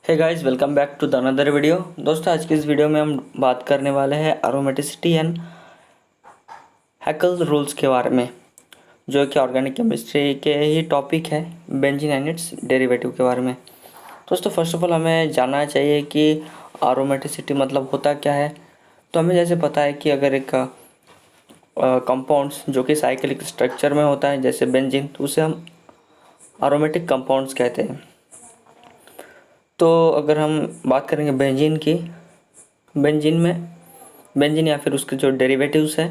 Hey guys, welcome back to the another video. दोस्तों, आज की इस वीडियो में हम बात करने वाले हैं एरोमेटिसिटी एंड हैकल रूल्स के बारे में, जो कि ऑर्गेनिक केमिस्ट्री के ही टॉपिक है, बेंजीन एंड इट्स डेरिवेटिव के बारे में। दोस्तों, फर्स्ट ऑफ ऑल हमें जानना चाहिए कि एरोमेटिसिटी मतलब होता क्या है। तो हमें जैसे पता है कि अगर एक कंपाउंड्स जो कि साइक्लिक स्ट्रक्चर में होता है, जैसे बेंजीन, तो उसे हम एरोमेटिक कंपाउंड्स कहते हैं। तो अगर हम बात करेंगे बेंजीन की, बेंजीन या फिर उसके जो डेरिवेटिव्स है,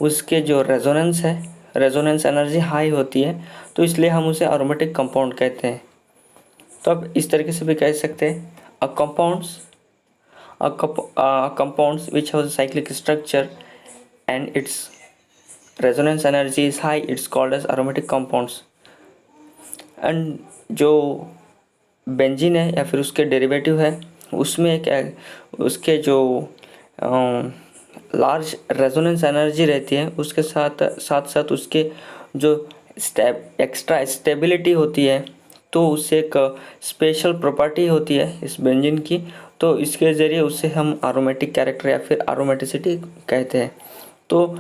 उसके जो रेजोनेंस एनर्जी हाई होती है, तो इसलिए हम उसे एरोमेटिक कंपाउंड कहते हैं। तो अब इस तरीके से भी कह सकते हैं, a compounds which have cyclic structure and its resonance energy is high, it's called as aromatic compounds. And जो बेंजीन है या फिर उसके डेरिवेटिव है, उसमें एक उसके जो लार्ज रेजोनेंस एनर्जी रहती है, उसके साथ साथ उसके जो एक्स्ट्रा स्टेबिलिटी होती है, तो उससे एक स्पेशल प्रॉपर्टी होती है इस बेंजीन की। तो इसके ज़रिए उसे हम एरोमेटिक कैरेक्टर या फिर एरोमेटिसिटी कहते हैं। तो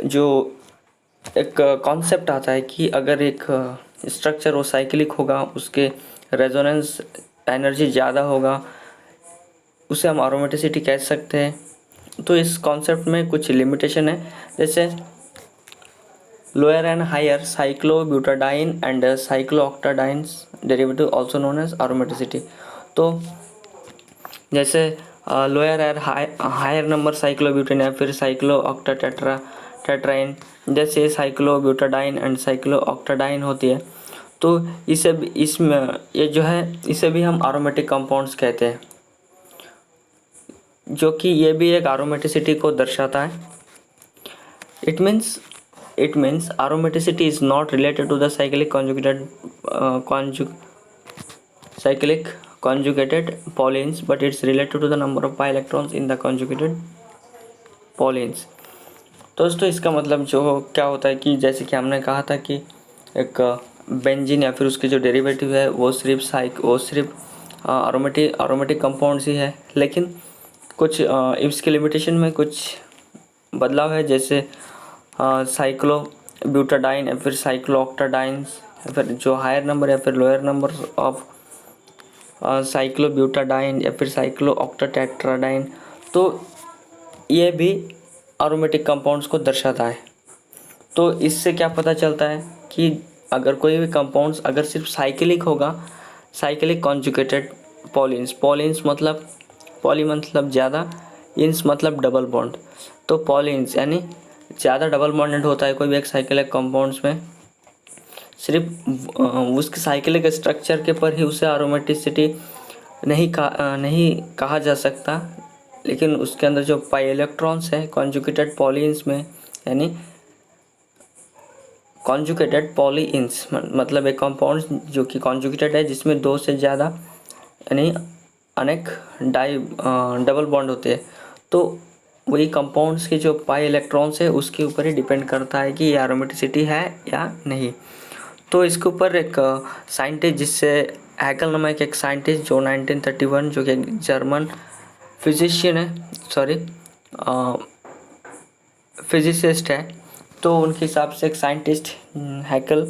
जो एक कॉन्सेप्ट आता है कि अगर एक स्ट्रक्चर वो साइक्लिक होगा, उसके रेजोनेंस एनर्जी ज़्यादा होगा, उसे हम एरोमेटिसिटी कह सकते हैं। तो इस कॉन्सेप्ट में कुछ लिमिटेशन है, जैसे lower and higher cyclobutadiene and cyclooctadienes derivative also known as aromaticity. तो जैसे lower and higher number cyclobutane या फिर टेट्राइन, जैसे साइक्लोब्यूटाडाइन एंड साइक्लोऑक्टाडाइन होती है, तो इसमें ये जो है, इसे भी हम एरोमेटिक कंपाउंड्स कहते हैं, जो कि ये भी एक एरोमेटिसिटी को दर्शाता है। It means aromaticity is not related to the cyclic conjugated polyenes, but it's related to the number of pi electrons in the conjugated polyenes। दोस्तों, इसका मतलब जो क्या होता है कि जैसे कि हमने कहा था कि एक बेंजीन या फिर उसके जो डेरिवेटिव है, वो सिर्फ एरोमेटिक कंपाउंड्स ही है, लेकिन कुछ इसके लिमिटेशन में कुछ बदलाव है, जैसे साइक्लो ब्यूटाडाइन या फिर साइक्लोऑक्टाडाइन्स, या फिर जो हायर नंबर या फिर लोअर नंबर ऑफ साइक्लोब्यूटाडाइन या फिर साइक्लोऑक्टाटेट्राडाइन, तो ये भी एरोमेटिक कंपाउंड्स को दर्शाता है। तो इससे क्या पता चलता है कि अगर कोई भी कंपाउंड्स अगर सिर्फ साइक्लिक होगा, साइक्लिक कॉन्जुगेटेड पॉलिन्स मतलब पॉली मतलब ज़्यादा, इंस मतलब डबल बॉन्ड, तो पॉलिन्स यानी ज़्यादा डबल बॉन्डेड होता है कोई भी एक साइक्लिक कंपाउंड्स में, सिर्फ उसके साइक्लिक स्ट्रक्चर के पर ही उसे एरोमेटिसिटी नहीं कहा जा सकता, लेकिन उसके अंदर जो पाई इलेक्ट्रॉन्स हैं कॉन्जुगेटेड पॉलीन्स में, यानी कॉन्जुगेटेड पॉलीइंस मतलब एक कंपाउंड जो कि कॉन्जुगेटेड है, जिसमें दो से ज़्यादा यानी अनेक डबल बॉन्ड होते हैं, तो वही कंपाउंड्स के जो पाई इलेक्ट्रॉन्स है उसके ऊपर ही डिपेंड करता है कि ये एरोमेटिसिटी है या नहीं। तो इसके ऊपर एक साइंटिस्ट, जिससे हैकल नामक एक साइंटिस्ट, जो 1931, जो कि एक जर्मन फिजिशियन है, फिजिसिस्ट है, तो उनके हिसाब से एक साइंटिस्ट हैकल,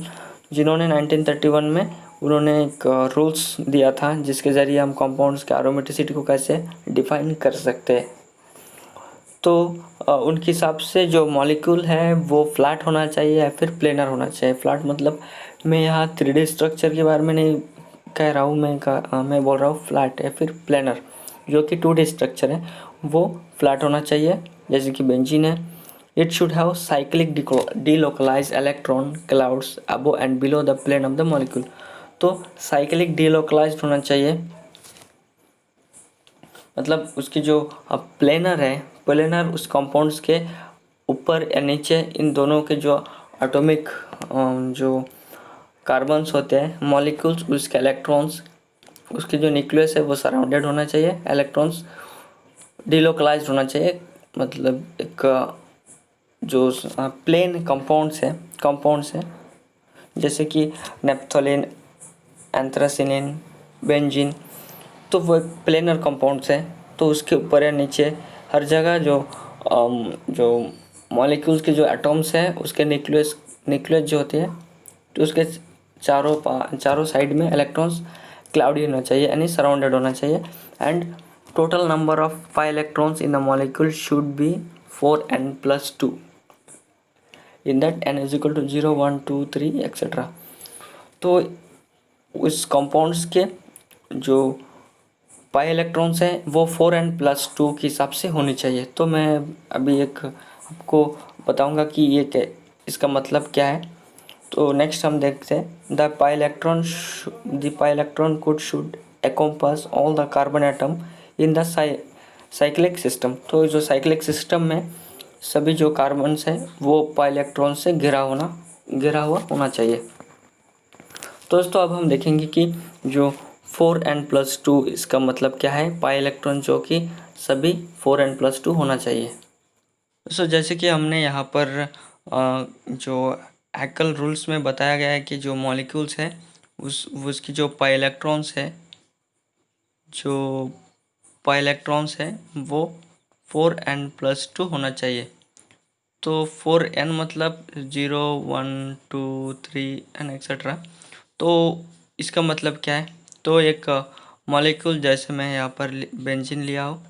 जिन्होंने 1931 में उन्होंने एक रूल्स दिया था, जिसके ज़रिए हम कंपाउंड्स के एरोमेटिसिटी को कैसे डिफाइन कर सकते हैं। तो उनके हिसाब से जो मॉलिक्यूल है वो फ्लैट होना चाहिए या फिर प्लेनर होना चाहिए। फ्लैट मतलब मैं यहाँ 3D स्ट्रक्चर के बारे में नहीं कह रहा हूँ, मैं बोल रहा हूँ फ्लैट या फिर प्लेनर, जो कि 2D स्ट्रक्चर है, वो फ्लैट होना चाहिए, जैसे कि बेंजीन है। It should have cyclic delocalise electron clouds above and below the plane of the molecule. तो साइक्लिक डीलोकलाइज होना चाहिए, मतलब उसकी जो प्लेनर उस कंपाउंड्स के ऊपर या नीचे, इन दोनों के जो एटॉमिक जो कार्बन्स होते हैं, मॉलिक्यूल्स, उसके इलेक्ट्रॉन्स, उसकी जो न्यूक्लियस है वो सराउंडेड होना चाहिए, इलेक्ट्रॉन्स डीलोकलाइज्ड होना चाहिए, मतलब एक जो प्लेन कंपाउंड्स हैं जैसे कि नेप्थोलिन, एंथ्रासिनिन, बेंजीन, तो वो एक प्लेनर कंपाउंड्स है, तो उसके ऊपर या नीचे हर जगह जो मॉलिक्यूल्स के जो एटॉम्स हैं उसके न्यूक्लियस जो होती है, तो उसके चारों साइड में इलेक्ट्रॉन्स क्लाउडी होना चाहिए, यानी सराउंडेड होना चाहिए। And total number of pi electrons in the molecule should be 4n+2 in that n is equal to 0 1 2 3 etcetera. तो उस कंपाउंड्स के जो पाई इलेक्ट्रॉन्स हैं वो 4n+2 के हिसाब से होनी चाहिए। तो मैं अभी एक आपको बताऊंगा कि ये क्या, इसका मतलब क्या है। तो नेक्स्ट हम देखते हैं the pi electron could should encompass all the carbon atom in the cyclic system. तो जो साइक्लिक सिस्टम में सभी जो कार्बन्स हैं वो पाई इलेक्ट्रॉन से घिरा हुआ होना चाहिए। तो दोस्तों अब हम देखेंगे कि जो 4n+2 इसका मतलब क्या है, पाई इलेक्ट्रॉन जो कि सभी 4n+2 होना चाहिए। दोस्तों जैसे कि हमने यहाँ पर जो हैकेल रूल्स में बताया गया है कि जो मॉलिक्यूल्स है उसकी जो पाई इलेक्ट्रॉन्स है वो 4n+2 होना चाहिए। तो 4n मतलब 0 1 2 3 एंड एक्सेट्रा। तो इसका मतलब क्या है, तो एक मॉलिक्यूल जैसे मैं यहाँ पर बेंजीन लिया हूँ,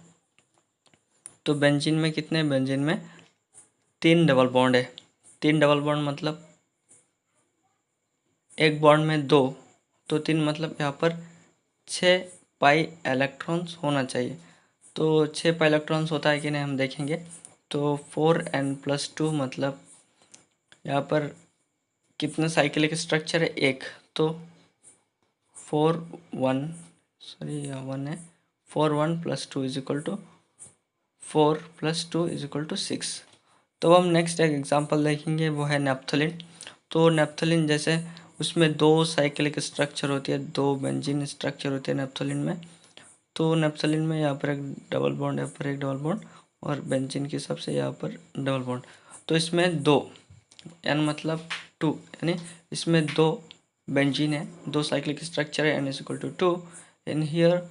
तो बेंजीन में कितने, बेंजीन में 3 डबल बॉन्ड है। 3 डबल बॉन्ड मतलब एक बॉन्ड में 2, तो 3 मतलब यहाँ पर 6 पाई इलेक्ट्रॉन्स होना चाहिए। तो 6 पाई इलेक्ट्रॉन्स होता है कि नहीं हम देखेंगे। तो 4n+2 मतलब यहाँ पर कितना साइक्लिक स्ट्रक्चर है, एक। तो 4 1 सॉरी यहाँ 1 है, 4 1+2 is equal to 4 + 2 is equal to 6। तो हम नेक्स्ट एक एग्जांपल देखेंगे, वो है नेप्थलीन। तो नेप्थलीन जैसे उसमें 2 साइक्लिक स्ट्रक्चर होती है, 2 बेंजीन स्ट्रक्चर होते हैं नेप्थलीन में। तो नेप्थलीन में यहाँ पर एक डबल बॉन्ड, यहाँ पर एक डबल बॉन्ड, और बेंजीन के हिसाब से यहाँ पर डबल बॉन्ड। तो इसमें 2 n मतलब 2, यानी इसमें 2 बेंजीन है, 2 साइक्लिक स्ट्रक्चर है, n is equal to 2। In here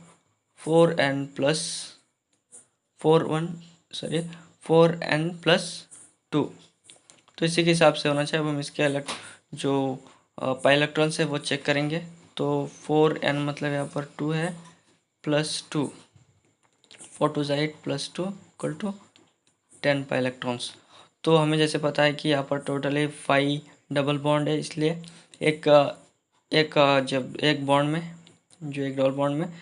4n+2। तो इसी के हिसाब से होना चाहिए। अब हम इसके जो पाई इलेक्ट्रॉन्स है वो चेक करेंगे। तो 4n मतलब यहाँ पर 2 है, +2, 4 2 8 +2 इक्वल टू 10 पाई इलेक्ट्रॉन्स। तो हमें जैसे पता है कि यहाँ पर टोटली 5 डबल बॉन्ड है, इसलिए जब एक बॉन्ड में, जो एक डबल बॉन्ड में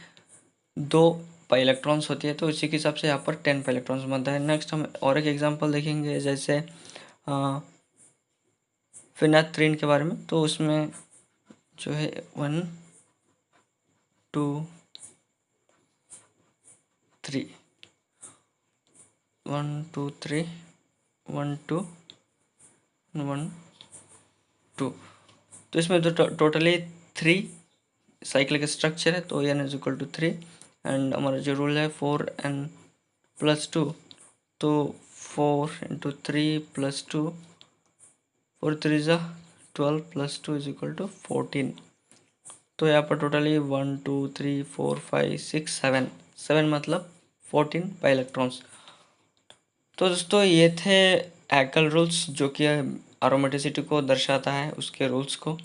2 पाई इलेक्ट्रॉन्स होती है, तो इसी के हिसाब से यहाँ पर 10 पाई इलेक्ट्रॉन्स बनता है। नेक्स्ट हम और एक एग्जांपल देखेंगे, जैसे फिनाथ्रीन के बारे में। तो उसमें जो है 1 2 3 1 2 3 1 2 1 2। तो इसमें तो टोटली 3 साइक्लिक स्ट्रक्चर है, तो n is equal to 3। And हमारा जो रूल है 4n+2, तो 4 × 3 + 2, 4 3 12 + 2 इज इक्वल टू 14। तो यहाँ पर टोटली 1 2 3 4 5 6 7 मतलब 14 पाई इलेक्ट्रॉन्स। तो दोस्तों ये थे हैकेल रूल्स, जो कि एरोमेटिसिटी को दर्शाता है, उसके रूल्स को।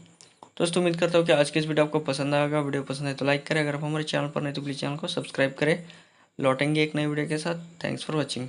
दोस्तों उम्मीद करता हूँ कि आज की इस वीडियो आपको पसंद आएगा। वीडियो पसंद है तो लाइक करें, अगर आप हमारे चैनल पर नहीं तो प्लीज़ चैनल को सब्सक्राइब करें। लौटेंगे एक नई वीडियो के साथ। Thanks for watching.